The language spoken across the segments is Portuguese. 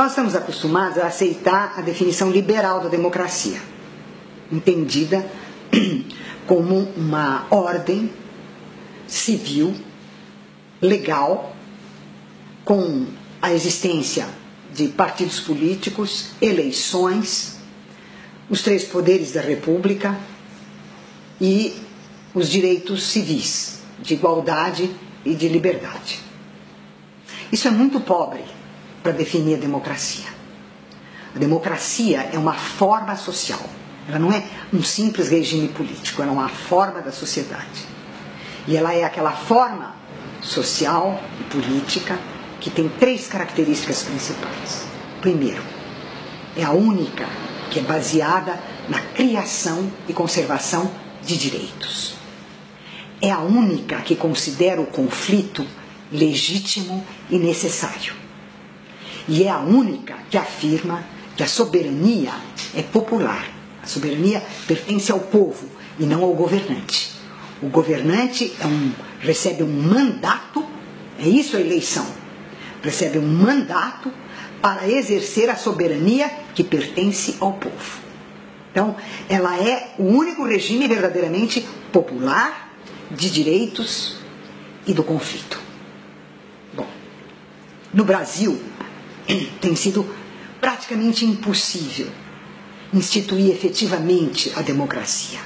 Nós estamos acostumados a aceitar a definição liberal da democracia, entendida como uma ordem civil, legal, com a existência de partidos políticos, eleições, os 3 poderes da República e os direitos civis, de igualdade e de liberdade. Isso é muito pobre para definir a democracia. A democracia é uma forma social. Ela não é um simples regime político, ela é uma forma da sociedade. E ela é aquela forma social e política que tem 3 características principais. Primeiro, é a única que é baseada na criação e conservação de direitos. É a única que considera o conflito legítimo e necessário. E é a única que afirma que a soberania é popular. A soberania pertence ao povo e não ao governante. O governante recebe um mandato, é isso a eleição, recebe um mandato para exercer a soberania que pertence ao povo. Então, ela é o único regime verdadeiramente popular de direitos e do conflito. Bom, no Brasil tem sido praticamente impossível instituir efetivamente a democracia.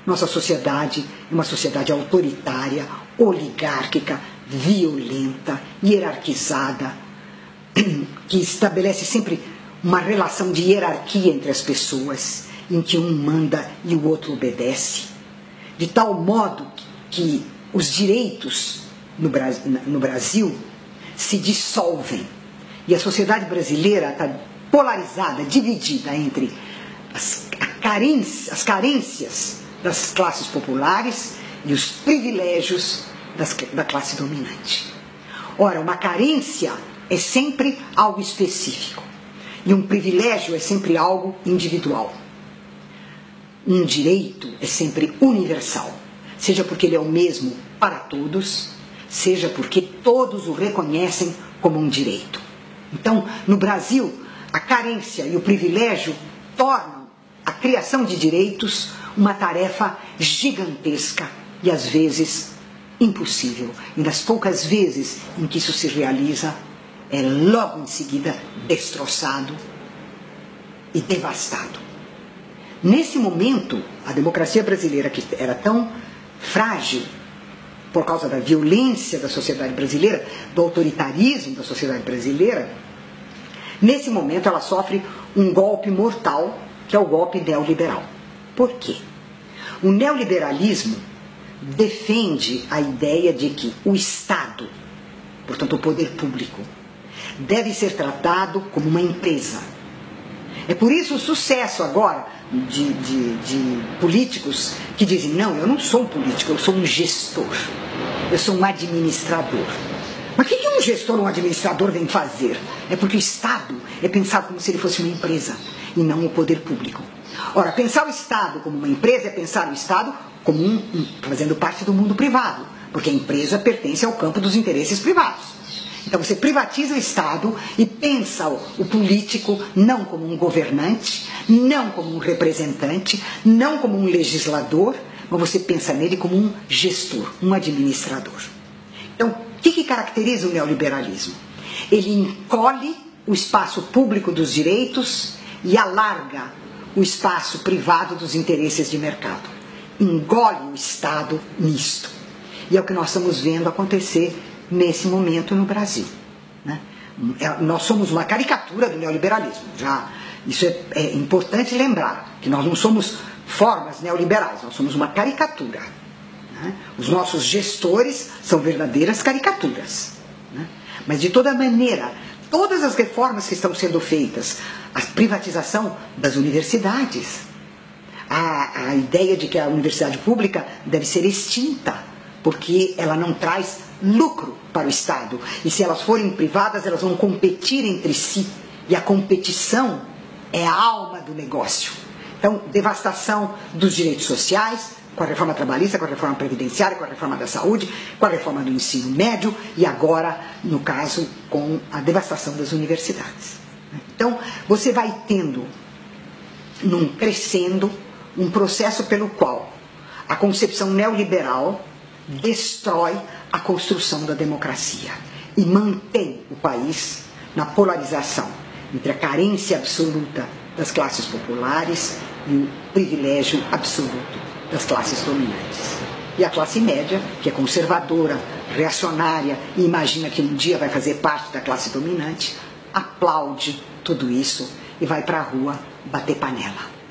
Nossa sociedade é uma sociedade autoritária, oligárquica, violenta, hierarquizada, que estabelece sempre uma relação de hierarquia entre as pessoas, em que um manda e o outro obedece, de tal modo que os direitos no Brasil se dissolvem. E a sociedade brasileira está polarizada, dividida entre as carências das classes populares e os privilégios da classe dominante. Ora, uma carência é sempre algo específico e um privilégio é sempre algo individual. Um direito é sempre universal, seja porque ele é o mesmo para todos, seja porque todos o reconhecem como um direito. Então, no Brasil, a carência e o privilégio tornam a criação de direitos uma tarefa gigantesca e, às vezes, impossível. E nas poucas vezes em que isso se realiza, é logo em seguida destroçado e devastado. Nesse momento, a democracia brasileira, que era tão frágil por causa da violência da sociedade brasileira, do autoritarismo da sociedade brasileira, nesse momento ela sofre um golpe mortal, que é o golpe neoliberal. Por quê? O neoliberalismo defende a ideia de que o Estado, portanto o poder público, deve ser tratado como uma empresa. É por isso o sucesso agora de políticos que dizem: não, eu não sou um político, eu sou um gestor, eu sou um administrador. Mas o que um gestor ou um administrador vem fazer? É porque o Estado é pensado como se ele fosse uma empresa e não o poder público. Ora, pensar o Estado como uma empresa é pensar o Estado como fazendo parte do mundo privado, porque a empresa pertence ao campo dos interesses privados. Então você privatiza o Estado e pensa o político não como um governante, não como um representante, não como um legislador, mas você pensa nele como um gestor, um administrador. Então, o que caracteriza o neoliberalismo? Ele encolhe o espaço público dos direitos e alarga o espaço privado dos interesses de mercado. Engole o Estado nisto. E é o que nós estamos vendo acontecer nesse momento no Brasil. Né? Nós somos uma caricatura do neoliberalismo. Isso é importante lembrar, que nós não somos formas neoliberais, nós somos uma caricatura. Né? Os nossos gestores são verdadeiras caricaturas. Né? Mas, de toda maneira, todas as reformas que estão sendo feitas, a privatização das universidades, a ideia de que a universidade pública deve ser extinta, porque ela não traz lucro para o Estado. E se elas forem privadas, elas vão competir entre si. E a competição é a alma do negócio. Então, devastação dos direitos sociais, com a reforma trabalhista, com a reforma previdenciária, com a reforma da saúde, com a reforma do ensino médio e agora, no caso, com a devastação das universidades. Então, você vai tendo, crescendo, um processo pelo qual a concepção neoliberal destrói a construção da democracia e mantém o país na polarização entre a carência absoluta das classes populares e o privilégio absoluto das classes dominantes. E a classe média, que é conservadora, reacionária e imagina que um dia vai fazer parte da classe dominante, aplaude tudo isso e vai para a rua bater panela.